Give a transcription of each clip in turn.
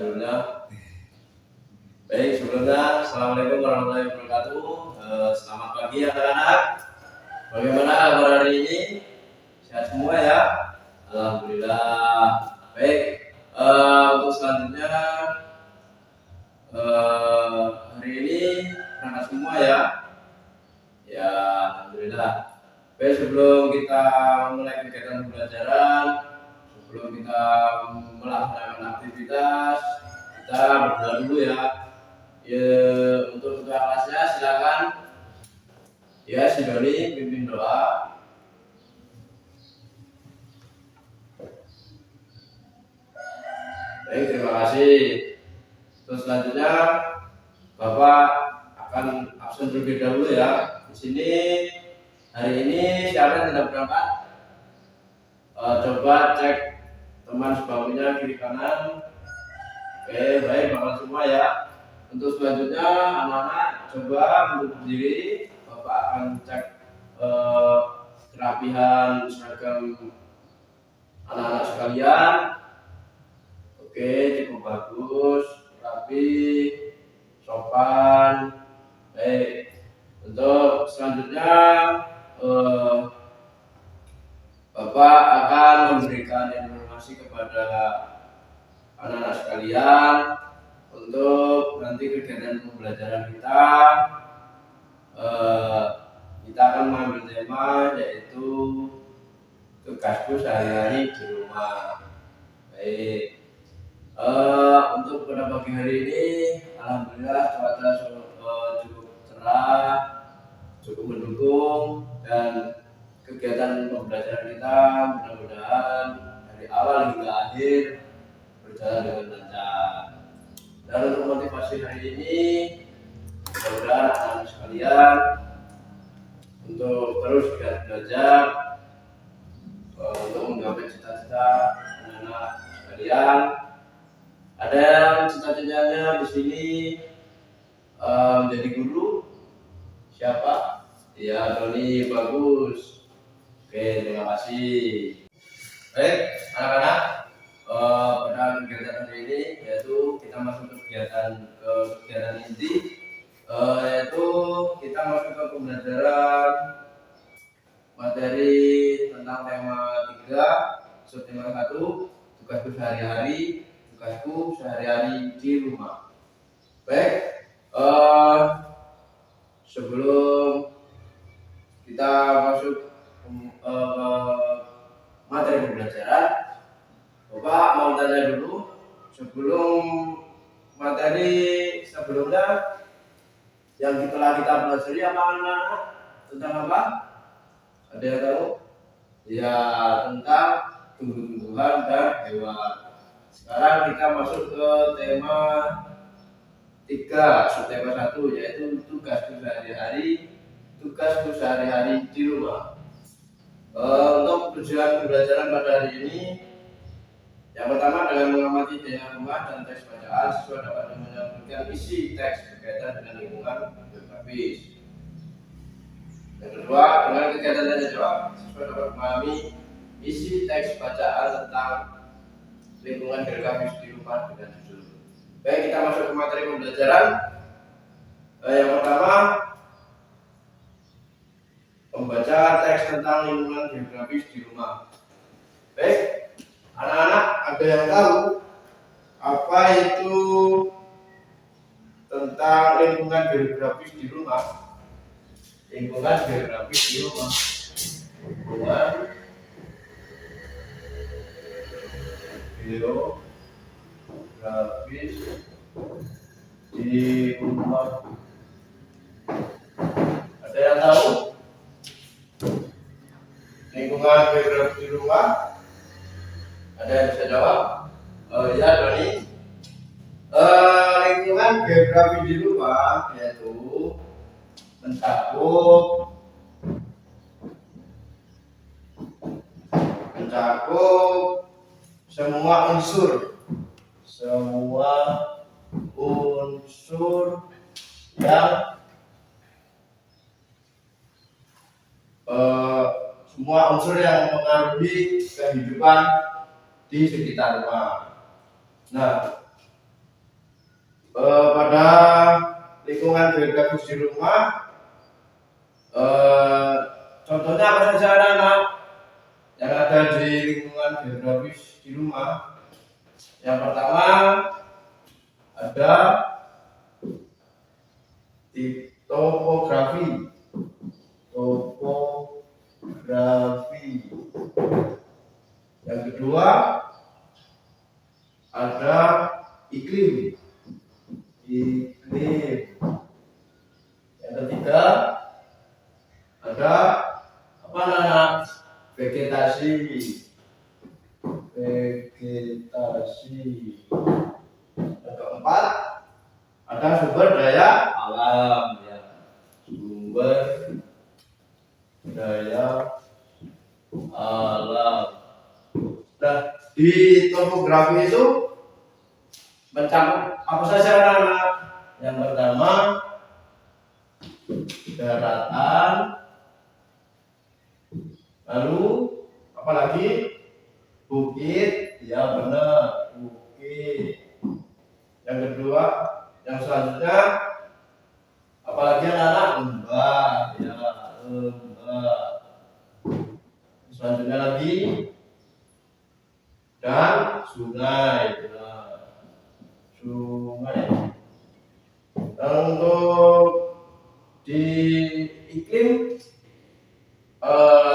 judulnya. Baik, sebelumnya Assalamualaikum warahmatullahi wabarakatuh. Selamat pagi anak-anak. Bagaimana kabar hari ini? Sehat semua ya? Alhamdulillah. Baik, untuk selanjutnya hari ini berangkat semua ya? Ya, alhamdulillah. Baik, sebelum kita mulai kegiatan pembelajaran, sebelum kita melaksanakan aktivitas, kita berdoa dulu ya. Untuk ketua kelasnya silakan ya, si Doni pimpin doa. Baik, terima kasih. Terus selanjutnya Bapak akan absen terlebih dahulu ya. Di sini hari ini siapa yang tidak berangkat? Coba cek teman sebangkunya kiri kanan. Oke, baik, Bapak semua ya. Untuk selanjutnya anak-anak coba untuk berdiri. Bapak akan cek kerapihan seragam anak-anak sekalian. Oke, cukup bagus, rapi, sopan. Baik, untuk selanjutnya Bapak akan memberikan informasi kepada anak-anak sekalian untuk nanti kegiatan pembelajaran kita. Kita akan mengambil tema yaitu tugasku sehari-hari di rumah. Baik, untuk pada pagi hari ini alhamdulillah cuaca cukup cerah, cukup mendukung, dan kegiatan pembelajaran kita mudah-mudahan dari awal hingga akhir berjalan dengan lancar. Dan untuk motivasi hari ini, mudah-mudahan anak-anak sekalian untuk terus giat belajar untuk menggapai cita-cita anak-anak sekalian. Ada yang cita-citanya di sini menjadi guru. Siapa? Ya, Doni, bagus. Oke, terima kasih. Baik, anak-anak, pada kegiatan hari ini yaitu kita masuk ke kegiatan inti, yaitu kita masuk ke pembelajaran materi tentang tema 3, subtema 1, tugasku sehari-hari, tugasku sehari-hari di rumah. Baik, sebelum kita masuk ke materi pembelajaran, Bapak mau tanya dulu sebelum materi sebelumnya yang telah kita pelajari apa anak-anak? Tentang apa? Ada yang tahu? Ya, tentang tumbuh-tumbuhan dan hewan. Sekarang kita masuk ke tema 3, subtema 1, yaitu tugasku sehari-hari di rumah. Untuk tujuan pembelajaran pada hari ini, yang pertama dengan mengamati daya rumah dan teks bacaan, siswa dapat menyampaikan isi teks berkaitan dengan lingkungan geografis. Yang kedua, dengan kegiatan tanya jawab, siswa dapat memahami isi teks bacaan tentang lingkungan geografis di rumah dengan judul. Baik, kita masuk ke materi pembelajaran. Yang pertama, membaca teks tentang lingkungan geografis di rumah. Baik, anak-anak, ada yang tahu apa itu tentang lingkungan geografis di rumah? Lingkungan geografis di rumah. Lingkungan geografis di rumah. Ada yang tahu? Lingkungan geografis di rumah? Ada yang bisa jawab? Ya, Doni. Lingkungan geografis di rumah yaitu mencakup semua unsur yang semua unsur yang mengaruhi kehidupan di sekitar rumah. Nah, pada lingkungan geografis di rumah, contohnya apa saja anak-anak yang ada di lingkungan geografis di rumah? Yang pertama ada di topografi. Yang kedua ada iklim. Yang ketiga ada apa namanya? Vegetasi. Yang keempat ada sumber daya alam, ya. Sumber daya alam. Nah, di topografi itu mencakup apa saja anak-anak? Yang pertama daratan, lalu apalagi bukit, ya benar, bukit. Yang kedua, yang selanjutnya apalagi anak-anak? Lembah, ya lembah. Selanjutnya lagi dan sungai, ya. Sungai. Dan untuk di iklim,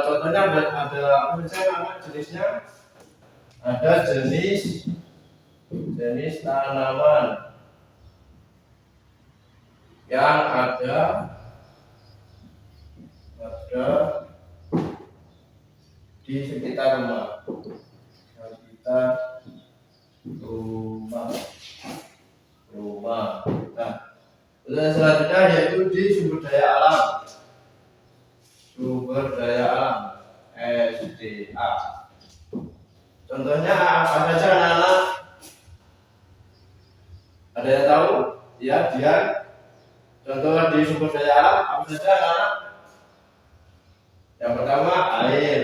contohnya ada apa saja anak jenisnya? Ada jenis tanaman yang ada di sekitar rumah. Nah, selanjutnya yaitu di sumber daya alam. SDA. Contohnya apa saja anak-anak? Ada yang tahu? Ya, dia. Contoh di sumber daya alam apa saja anak-anak? Yang pertama air.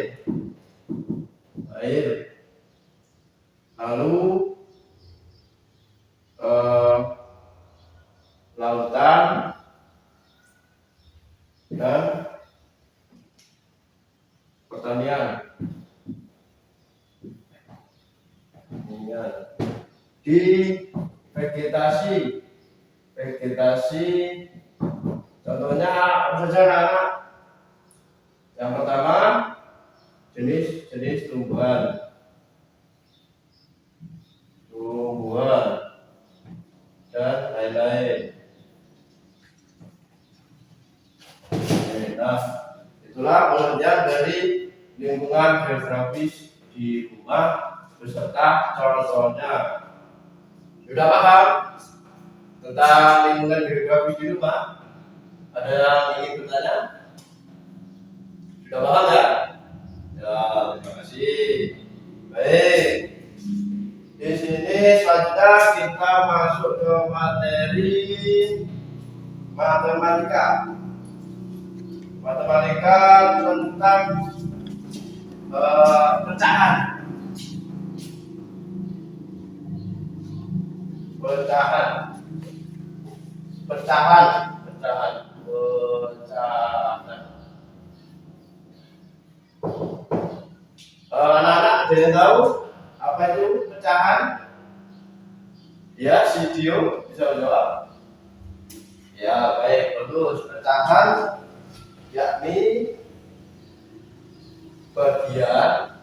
Lalu lautan dan pertanian. Di vegetasi, contohnya apa saja anak? Yang pertama jenis tumbuhan dan lain-lain. Nah, itulah pengertian dari lingkungan geografis di rumah beserta contohnya. Sudah paham tentang lingkungan geografis di rumah? Ada yang ingin bertanya? Sudah paham ya? Ya, terima kasih. Baik. Di sini selanjutnya kita masuk ke materi matematika tentang pecahan. Anak-anak ada yang tahu apa itu pecahan? Ya, si Dio bisa menjawab. Ya, baik, bagus. Pecahan yakni bagian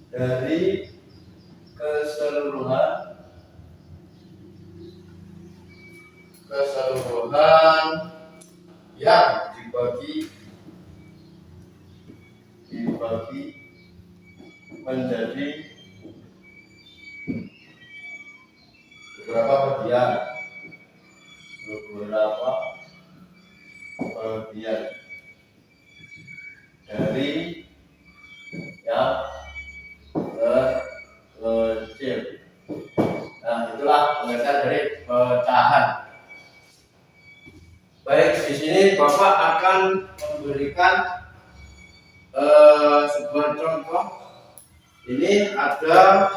dari keseluruhan yang dibagi menjadi beberapa bagian dari yang terkecil. Nah, itulah pengertian dari pecahan. Baik, di sini Bapak akan memberikan sebuah contoh. Ini ada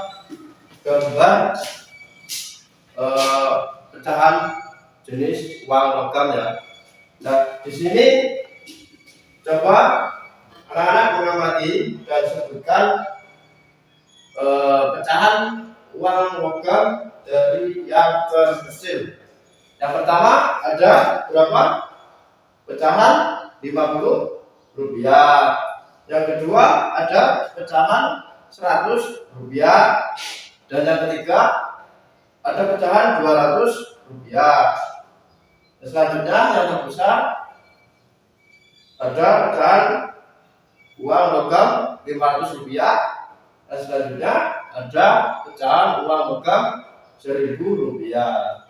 gambar pecahan jenis uang logam ya. Nah, di sini coba anak-anak mengamati dan sebutkan pecahan uang logam dari yang terkecil. Yang pertama ada berapa? Pecahan 50 rupiah. Yang kedua ada pecahan 100 rupiah. Dan yang ketiga ada pecahan 200 rupiah. Dan selanjutnya yang terbesar ada pecahan uang logam 500 rupiah. Dan selanjutnya ada pecahan uang logam 1000 rupiah.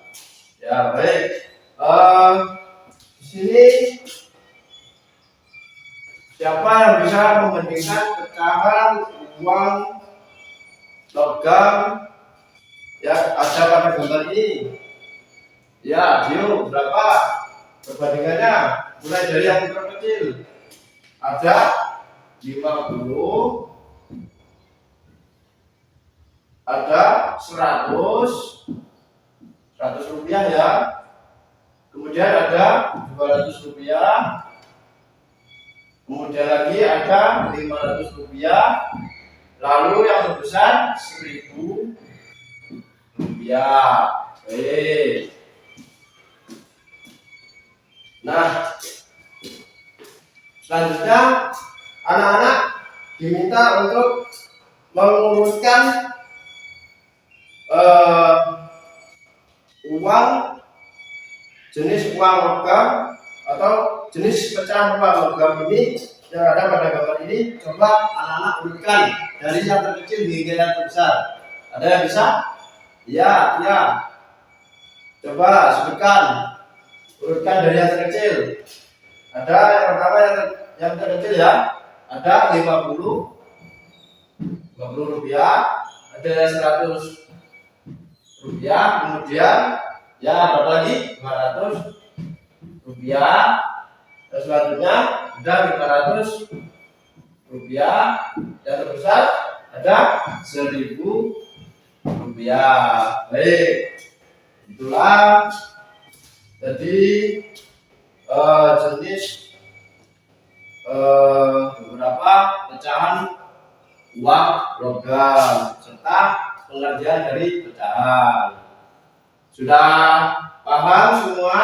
Ya baik. Di sini siapa yang bisa membandingkan pecahan uang logam ya ada pada gambar ini? Ya, Dio, berapa perbandingannya? Mulai dari yang terkecil. Ada 50, ada 100 rupiah ya. Kemudian ada 200 rupiah. Kemudian lagi ada 500 rupiah. Lalu yang terbesar 1000 rupiah. Oke. Nah, selanjutnya anak-anak diminta untuk mengurutkan uang jenis uang logam atau jenis pecahan uang logam ini yang ada pada gambar ini. Coba anak-anak urutkan dari yang terkecil hingga yang terbesar. Ada yang bisa? Ya. Coba sebutkan. Urutkan dari yang terkecil. Ada yang pertama yang terkecil ya. Ada 50 rupiah. Ada 100 rupiah. Kemudian ya berapa lagi? 200 rupiah. Dan selanjutnya ada 500 rupiah. Yang terbesar ada 1000 rupiah. Baik, itulah jadi jenis beberapa pecahan uang logam serta pengertian dari pecahan. Sudah paham semua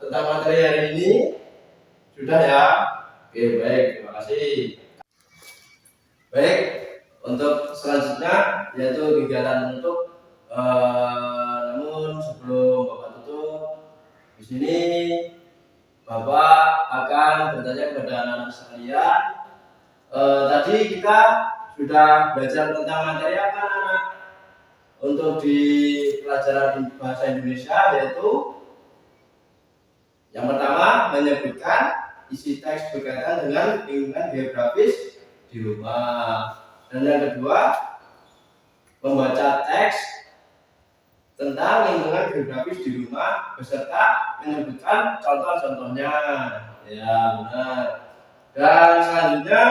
tentang materi hari ini? Sudah ya? Oke, baik, terima kasih. Baik, untuk selanjutnya yaitu kegiatan untuk namun sebelum Bapak tutup di sini Bapak akan bertanya kepada anak-anak sekalian. Tadi kita sudah belajar tentang materi apa anak-anak? Untuk di pelajaran bahasa Indonesia yaitu yang pertama menyebutkan isi teks berkaitan dengan lingkungan geografis di rumah. Dan yang kedua membaca teks tentang lingkungan geografis di rumah beserta menyebutkan contoh-contohnya. Ya benar. Dan selanjutnya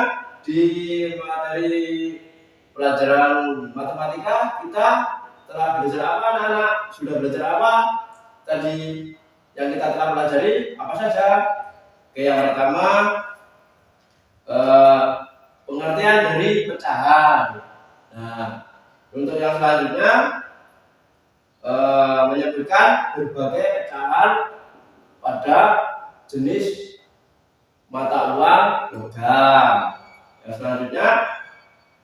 di materi pelajaran matematika kita telah belajar apa anak-anak? Sudah belajar apa tadi yang kita telah pelajari? Apa saja? Oke, yang pertama pengertian dari pecahan. Nah, untuk yang selanjutnya menyebutkan berbagai pecahan pada jenis mata uang logam. Yang selanjutnya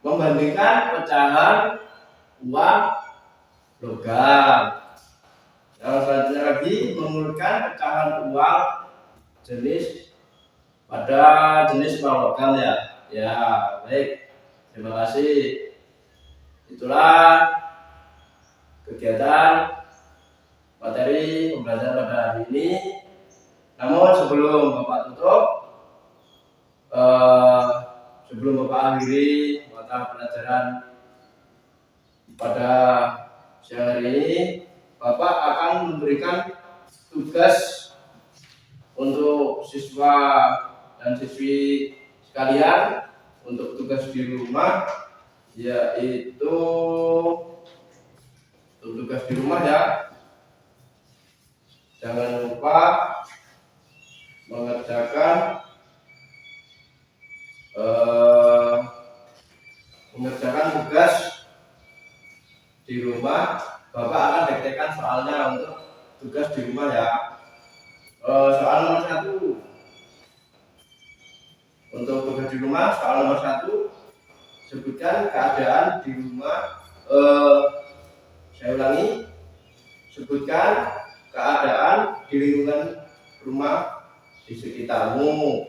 membandingkan pecahan uang logam. Yang selanjutnya lagi mengurutkan pecahan uang jenis pada jenis uang logam ya. Ya, baik. Terima kasih. Itulah kegiatan materi pembelajaran pada hari ini. Namun sebelum Bapak tutup, sebelum Bapak akhiri mata pelajaran pada siang hari ini, Bapak akan memberikan tugas untuk siswa dan siswi sekalian untuk tugas di rumah, yaitu untuk tugas di rumah ya, tugas di rumah. Bapak akan diktekan soalnya untuk tugas di rumah ya. Soal nomor 1 untuk tugas di rumah, soal nomor 1, sebutkan keadaan di rumah. Saya ulangi, sebutkan keadaan di lingkungan rumah di sekitarmu.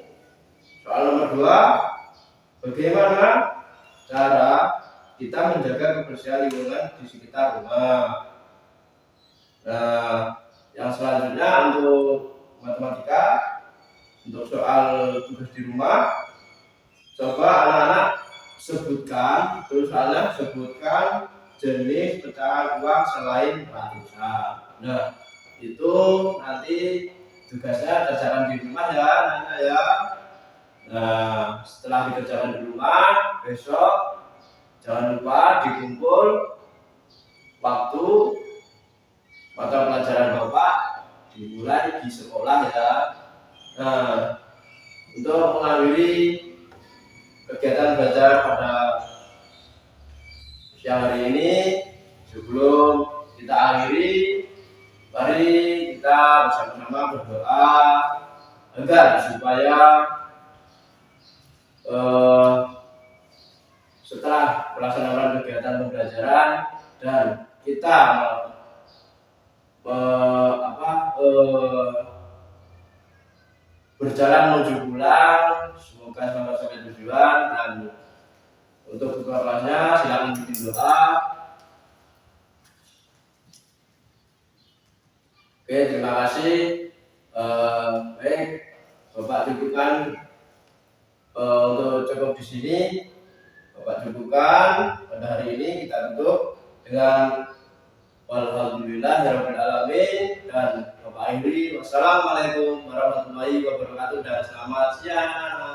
Soal nomor 2, bagaimana cara kita menjaga kebersihan lingkungan di sekitar rumah. Nah, yang selanjutnya untuk matematika, untuk soal tugas di rumah, coba anak-anak sebutkan, tulisannya sebutkan jenis pecahan uang selain ratusan. Nah, itu nanti tugasnya kerjakan di rumah ya, anak-anak ya. Nah, setelah dikerjakan di rumah, besok jangan lupa dikumpul waktu mata pelajaran Bapak dimulai di sekolah ya. Nah, untuk mengakhiri kegiatan belajar pada siang hari ini, sebelum kita akhiri, mari kita bersama-sama berdoa agar supaya setelah pelaksanaan kegiatan pembelajaran dan kita berjalan menuju pulang, semoga selamat sampai tujuan. Dan untuk buka kelasnya silakan bikin doa. Oke, terima kasih. Baik, Bapak cukupkan untuk cukup di sini. Bapak cukupkan pada hari ini, kita tutup dengan walhamdulillahirabbil alamin dan Bapak akhiri. Wassalamualaikum warahmatullahi wabarakatuh dan selamat siang.